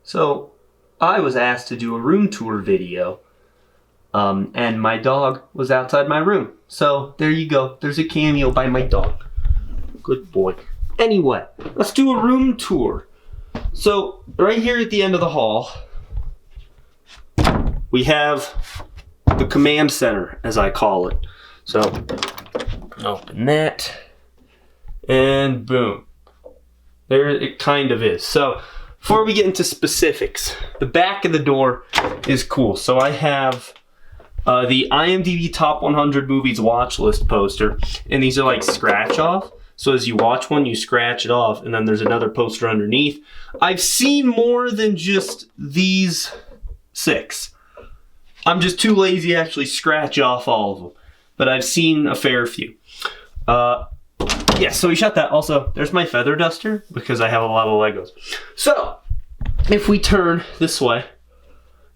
So, I was asked to do a room tour video, and my dog was outside my room. So, there you go. There's a cameo by my dog. Good boy. Anyway, let's do a room tour. So, right here at the end of the hall, we have the command center, as I call it. So, open that, and boom. There it kind of is. So, before we get into specifics, the back of the door is cool. So I have the IMDb Top 100 Movies Watch List poster, and these are like scratch off. So as you watch one, you scratch it off, and then there's another poster underneath. I've seen more than just these 6. I'm just too lazy to actually scratch off all of them, but I've seen a fair few. Yeah, so we shot that. Also, there's my feather duster because I have a lot of Legos. So, if we turn this way,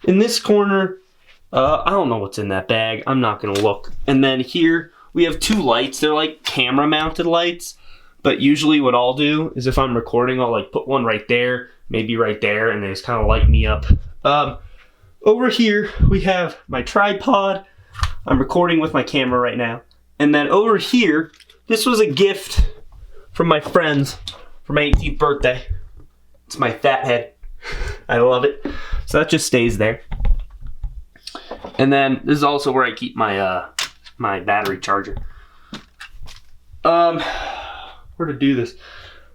in this corner, I don't know what's in that bag. I'm not going to look. And then here, we have 2 lights. They're like camera-mounted lights. But usually what I'll do is if I'm recording, I'll like put one right there, maybe right there, and they just kind of light me up. Over here, we have my tripod. I'm recording with my camera right now. And then over here, this was a gift from my friends for my 18th birthday. It's my fat head. I love it. So that just stays there. And then this is also where I keep my my battery charger. Where to do this?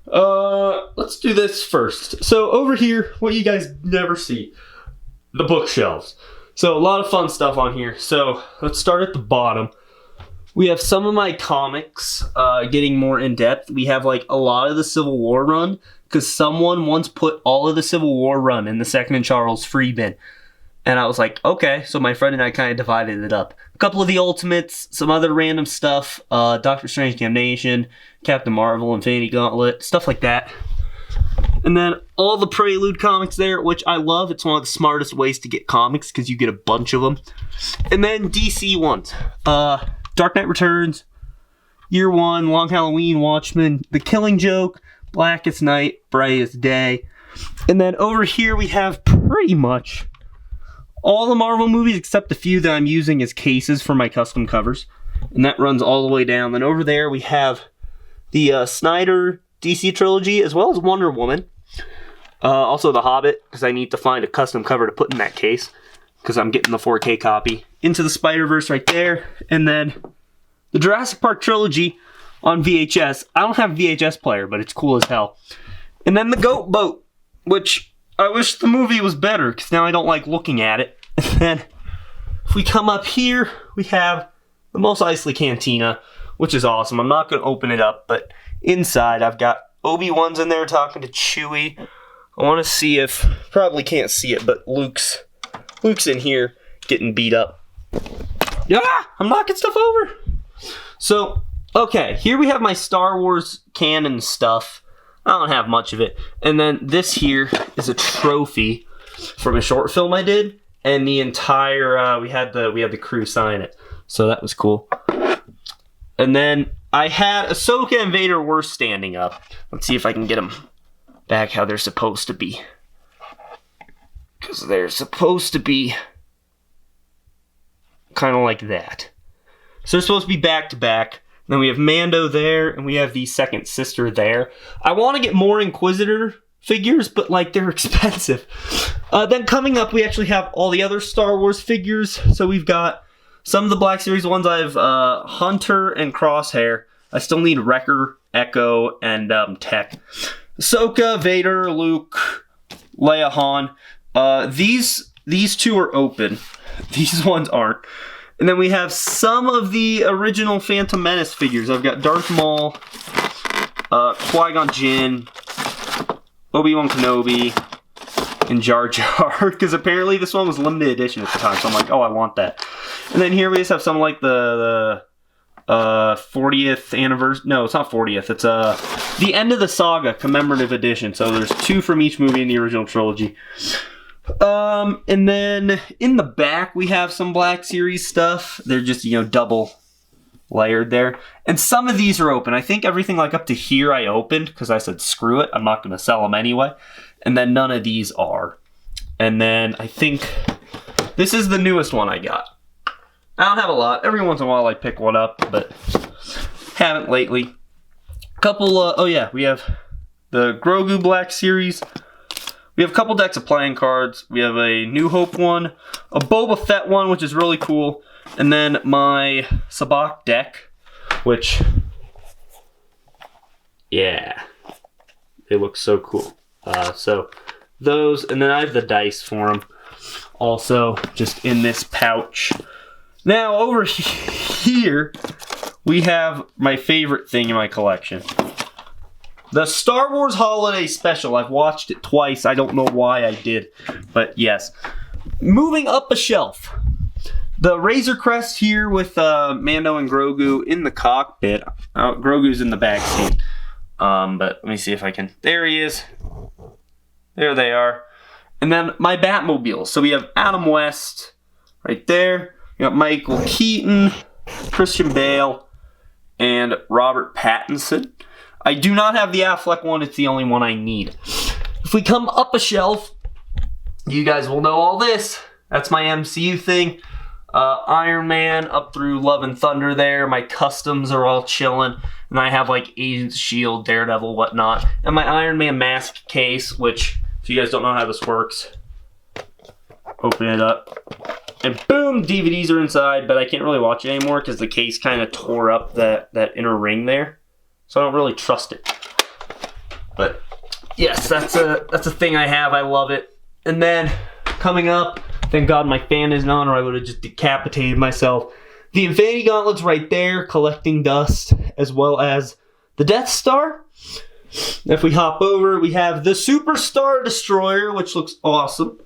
Let's do this first. So over here, what you guys never see, the bookshelves. So a lot of fun stuff on here. So let's start at the bottom. We have some of my comics getting more in depth. We have like a lot of the Civil War run because someone once put all of the Civil War run in the Second and Charles free bin. And I was like, okay. So my friend and I kind of divided it up. A couple of the Ultimates, some other random stuff, Doctor Strange Damnation, Captain Marvel, Infinity Gauntlet, stuff like that. And then all the Prelude comics there, which I love. It's one of the smartest ways to get comics because you get a bunch of them. And then DC ones. Dark Knight Returns, Year One, Long Halloween, Watchmen, The Killing Joke, Blackest Night, Brightest Day. And then over here we have pretty much all the Marvel movies except a few that I'm using as cases for my custom covers. And that runs all the way down. Then over there we have the Snyder DC trilogy as well as Wonder Woman. Also The Hobbit, because I need to find a custom cover to put in that case because I'm getting the 4K copy. Into the Spider-Verse right there. And then the Jurassic Park trilogy on VHS. I don't have a VHS player, but it's cool as hell. And then the Goat Boat, which I wish the movie was better because now I don't like looking at it. And then if we come up here, we have the Mos Eisley Cantina, which is awesome. I'm not going to open it up, but inside I've got Obi-Wan's in there talking to Chewie. I want to see if, probably can't see it, but Luke's in here getting beat up. Yeah, I'm knocking stuff over. So, okay, here we have my Star Wars canon stuff. I don't have much of it. And then this here is a trophy from a short film I did, and the entire we had the crew sign it. So that was cool. And then I had Ahsoka and Vader were standing up. Let's see if I can get them back how they're supposed to be. Because they're supposed to be kind of like that. So they're supposed to be back to back. Then we have Mando there, and we have the second sister there. I want to get more Inquisitor figures, but like they're expensive. Then coming up, we actually have all the other Star Wars figures. So we've got some of the Black Series ones. I have Hunter and Crosshair. I still need Wrecker, Echo, and Tech. Ahsoka, Vader, Luke, Leia, Han. These 2 are open. These ones aren't. And then we have some of the original Phantom Menace figures. I've got Darth Maul, Qui-Gon Jinn, Obi-Wan Kenobi, and Jar Jar. Because apparently this one was limited edition at the time. So I'm like, oh, I want that. And then here we just have some like the 40th anniversary. No, it's not 40th. It's the End of the Saga commemorative edition. So there's 2 from each movie in the original trilogy. And then in the back we have some Black Series stuff. They're just, double layered there. And some of these are open. I think everything like up to here I opened because I said screw it. I'm not going to sell them anyway. And then none of these are. And then I think this is the newest one I got. I don't have a lot. Every once in a while I pick one up, but haven't lately. Couple, oh yeah, we have the Grogu Black Series. We have a couple decks of playing cards. We have a New Hope one, a Boba Fett one, which is really cool, and then my Sabacc deck, which, yeah, they look so cool. So those, and then I have the dice for them, also just in this pouch. Now over here, we have my favorite thing in my collection. The Star Wars Holiday Special. I've watched it twice. I don't know why I did, but yes. Moving up a shelf. The Razor Crest here with Mando and Grogu in the cockpit. Grogu's in the back seat. But let me see if I can. There he is. There they are. And then my Batmobile. So we have Adam West right there. We got Michael Keaton, Christian Bale, and Robert Pattinson. I do not have the Affleck one. It's the only one I need. If we come up a shelf, you guys will know all this. That's my MCU thing. Iron Man up through Love and Thunder there. My customs are all chilling. And I have like Agents of S.H.I.E.L.D., Daredevil, whatnot. And my Iron Man mask case, which, if you guys don't know how this works, open it up. And boom, DVDs are inside, but I can't really watch it anymore because the case kind of tore up that inner ring there. So I don't really trust it. But yes, that's a thing I have. I love it. And then coming up, thank God my fan isn't on or I would have just decapitated myself. The Infinity Gauntlet's right there, collecting dust, as well as the Death Star. If we hop over, we have the Super Star Destroyer, which looks awesome.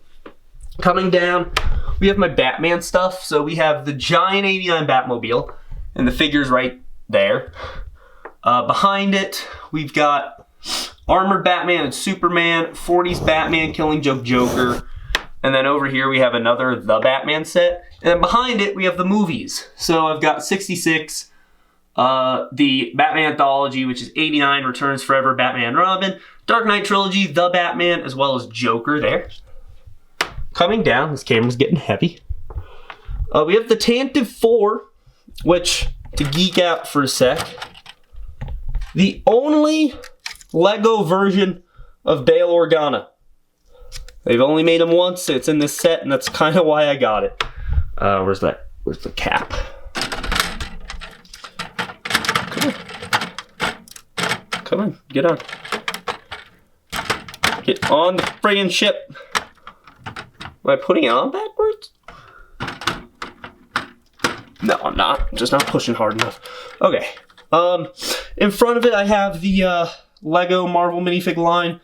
Coming down, we have my Batman stuff. So we have the giant 89 Batmobile, and the figure's right there. Behind it, we've got Armored Batman and Superman, 40s Batman, Killing Joke Joker, and then over here we have another The Batman set, and then behind it we have the movies. So I've got 66, the Batman Anthology, which is 89, Returns Forever, Batman and Robin, Dark Knight Trilogy, The Batman, as well as Joker there. Coming down, this camera's getting heavy. We have the Tantive 4, which, to geek out for a sec, the only Lego version of Bail Organa. They've only made him once. It's in this set, and that's kind of why I got it. Where's that? Where's the cap? Come on. Come on. Get on. Get on the friggin' ship. Am I putting it on backwards? No, I'm not. I'm just not pushing hard enough. Okay. In front of it, I have the Lego Marvel minifig line.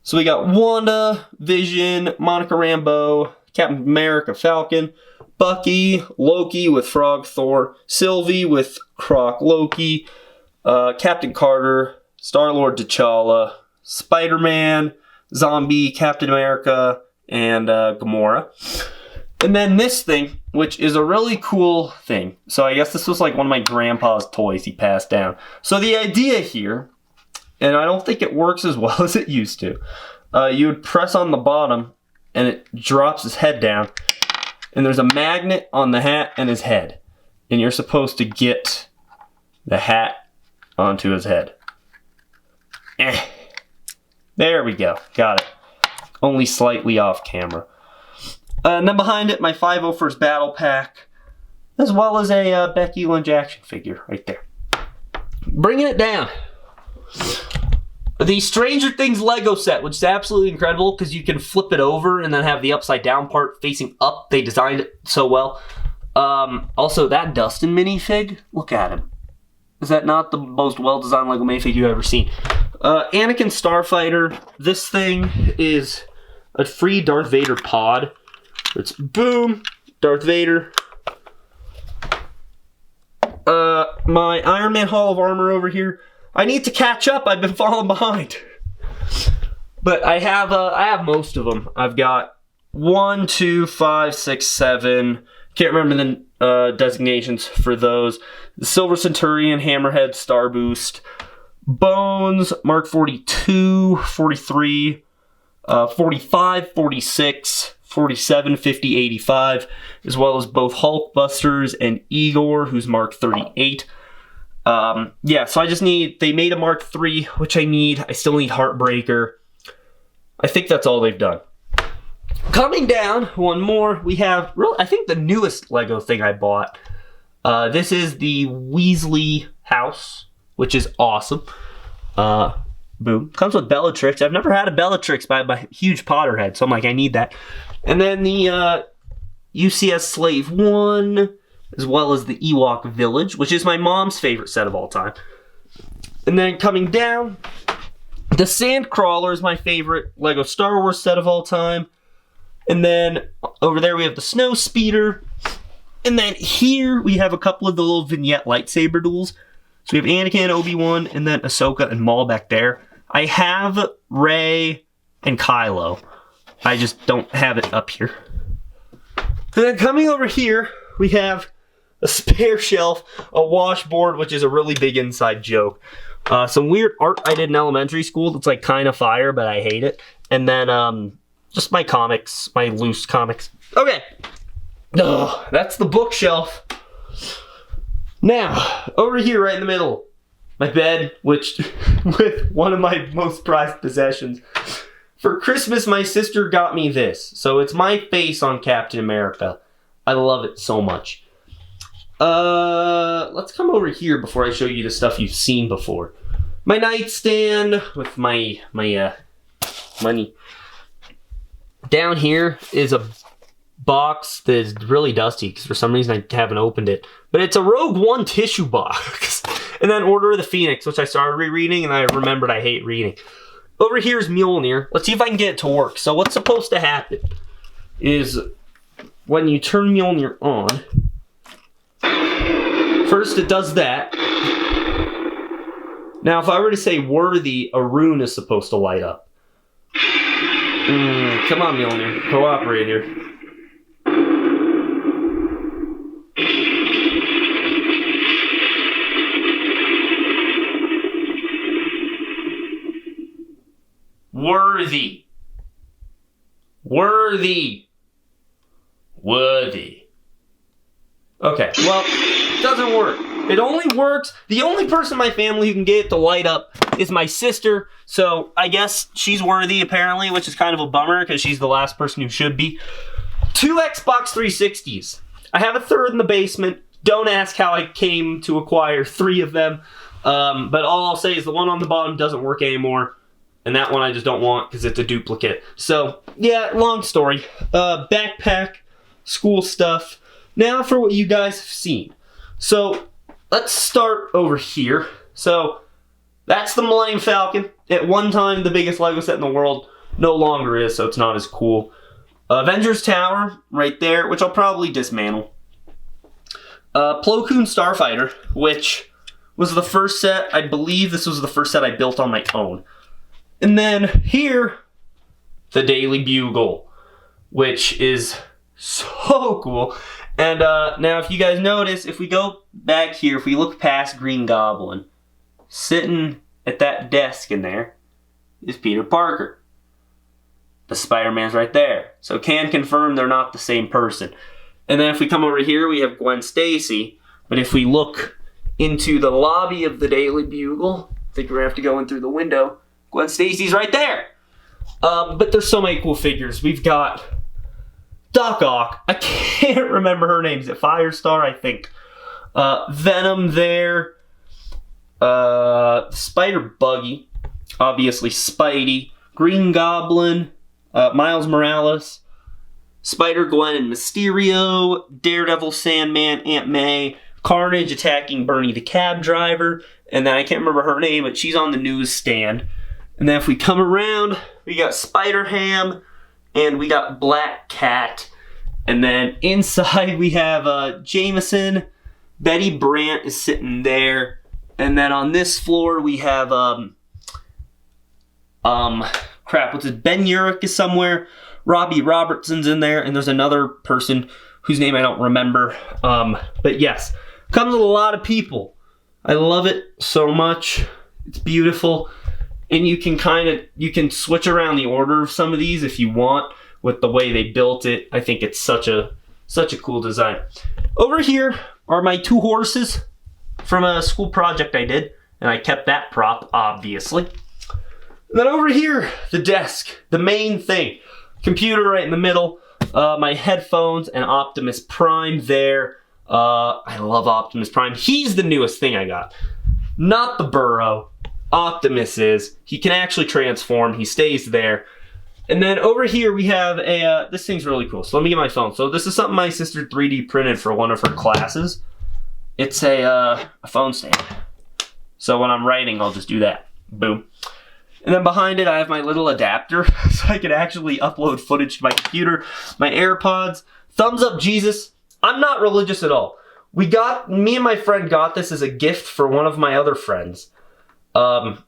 So we got Wanda, Vision, Monica Rambeau, Captain America, Falcon, Bucky, Loki with Frog Thor, Sylvie with Croc Loki, Captain Carter, Star-Lord T'Challa, Spider-Man, Zombie, Captain America, and Gamora. And then this thing, which is a really cool thing. So I guess this was like one of my grandpa's toys he passed down. So the idea here, and I don't think it works as well as it used to, you would press on the bottom and it drops his head down. And there's a magnet on the hat and his head. And you're supposed to get the hat onto his head. There we go. Got it. Only slightly off camera. And then behind it, my 501st Battle Pack, as well as a Becky Lynch action figure right there. Bringing it down. The Stranger Things Lego set, which is absolutely incredible because you can flip it over and then have the upside down part facing up. They designed it so well. Also, that Dustin minifig, look at him. Is that not the most well-designed Lego minifig you've ever seen? Anakin Starfighter. This thing is a free Darth Vader pod. It's boom, Darth Vader. My Iron Man Hall of Armor over here. I need to catch up. I've been falling behind. But I have most of them. I've got 1, 2, 5, 6, 7. Can't remember the designations for those. The Silver Centurion, Hammerhead, Star Boost, Bones, Mark 42, 43. 45, 46, 47, 50, 85, as well as both Hulkbusters and Igor, who's Mark 38. Yeah, so I just need, they made a Mark III, which I need. I still need Heartbreaker. I think that's all they've done. Coming down, one more, we have, I think the newest Lego thing I bought. This is the Weasley house, which is awesome. Boom. Comes with Bellatrix. I've never had a Bellatrix, but I'm a huge Potterhead, so I'm like, I need that. And then the UCS Slave 1, as well as the Ewok Village, which is my mom's favorite set of all time. And then coming down, the Sandcrawler is my favorite Lego Star Wars set of all time. And then over there we have the Snow Speeder. And then here we have a couple of the little vignette lightsaber duels. So we have Anakin, Obi-Wan, and then Ahsoka and Maul back there. I have Rey and Kylo. I just don't have it up here. And then coming over here, we have a spare shelf, a washboard, which is a really big inside joke. Some weird art I did in elementary school that's like kind of fire, but I hate it. And then just my comics, my loose comics. Okay. Oh, that's the bookshelf. Now, over here right in the middle, my bed, which with one of my most prized possessions. For Christmas, my sister got me this. So it's my face on Captain America. I love it so much. Let's come over here before I show you the stuff you've seen before. My nightstand with my money. Down here is a box that is really dusty because for some reason I haven't opened it. But it's a Rogue One tissue box. And then Order of the Phoenix, which I started rereading and I remembered I hate reading. Over here is Mjolnir. Let's see if I can get it to work. So what's supposed to happen is when you turn Mjolnir on, first it does that. Now if I were to say worthy, a rune is supposed to light up. Come on, Mjolnir. Cooperate here. Worthy. Worthy. Worthy. Okay, well, it doesn't work. It only works, the only person in my family who can get it to light up is my sister, so I guess she's worthy apparently, which is kind of a bummer because she's the last person who should be. 2 Xbox 360s. I have a third in the basement. Don't ask how I came to acquire 3 of them, but all I'll say is the one on the bottom doesn't work anymore. And that one I just don't want because it's a duplicate. So, yeah, long story. Backpack, school stuff. Now for what you guys have seen. So, let's start over here. So, that's the Millennium Falcon. At one time, the biggest Lego set in the world. No longer is, so it's not as cool. Avengers Tower, right there, which I'll probably dismantle. Plo Koon Starfighter, which was the first set. I believe this was the first set I built on my own. And then here, the Daily Bugle, which is so cool. And now if you guys notice, if we go back here, if we look past Green Goblin, sitting at that desk in there is Peter Parker. The Spider-Man's right there. So can confirm they're not the same person. And then if we come over here, we have Gwen Stacy. But if we look into the lobby of the Daily Bugle, I think we're going to have to go in through the window. Gwen Stacy's right there. But there's so many cool figures. We've got Doc Ock. I can't remember her name. Is it Firestar, I think? Venom there. Spider Buggy. Obviously Spidey. Green Goblin. Miles Morales. Spider-Gwen and Mysterio. Daredevil, Sandman, Aunt May. Carnage attacking Bernie the cab driver. And then I can't remember her name, but she's on the newsstand. And then if we come around, we got Spider-Ham, and we got Black Cat. And then inside we have Jameson. Betty Brant is sitting there. And then on this floor we have, crap, what's it? Ben Urich is somewhere. Robbie Robertson's in there, and there's another person whose name I don't remember. But yes, comes with a lot of people. I love it so much. It's beautiful. and you can switch around the order of some of these if you want with the way they built it. I think it's such a cool design. Over here are my 2 horses from a school project I did, and I kept that prop, obviously. And then over here, the desk, the main thing. Computer right in the middle, my headphones, and Optimus Prime there. I love Optimus Prime. He's the newest thing I got. Not the Burrow. Optimus is. He can actually transform. He stays there. And then over here we have a, this thing's really cool. So let me get my phone. So this is something my sister 3D printed for one of her classes. It's a phone stand. So when I'm writing, I'll just do that. Boom. And then behind it, I have my little adapter so I can actually upload footage to my computer. My AirPods. Thumbs up, Jesus. I'm not religious at all. Me and my friend got this as a gift for one of my other friends. And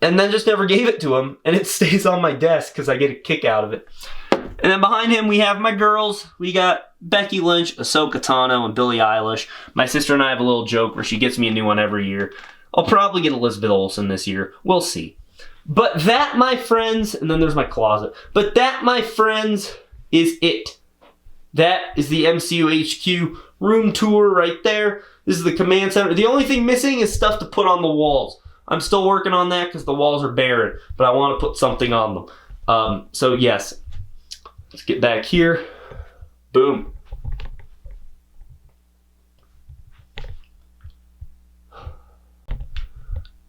then just never gave it to him. And it stays on my desk because I get a kick out of it. And then behind him, we have my girls. We got Becky Lynch, Ahsoka Tano, and Billie Eilish. My sister and I have a little joke where she gets me a new one every year. I'll probably get Elizabeth Olsen this year. We'll see. But that, my friends, and then there's my closet. But that, my friends, is it. That is the MCU HQ Room Tour right there. This is the command center. The only thing missing is stuff to put on the walls. I'm still working on that because the walls are barren, but I want to put something on them. So yes, let's get back here. Boom.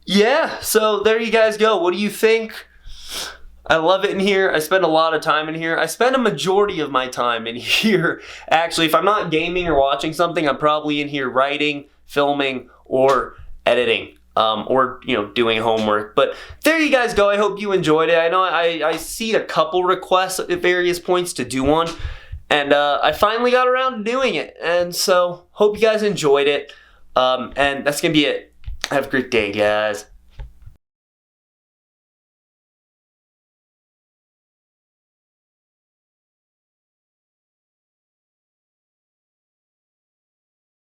Yeah, so there you guys go. What do you think? I love it in here. I spend a lot of time in here. I spend a majority of my time in here. Actually, if I'm not gaming or watching something, I'm probably in here writing, filming, or editing. Or, doing homework. But there you guys go. I hope you enjoyed it. I know I see a couple requests at various points to do one. And I finally got around to doing it. And so, hope you guys enjoyed it. And that's going to be it. Have a great day, guys.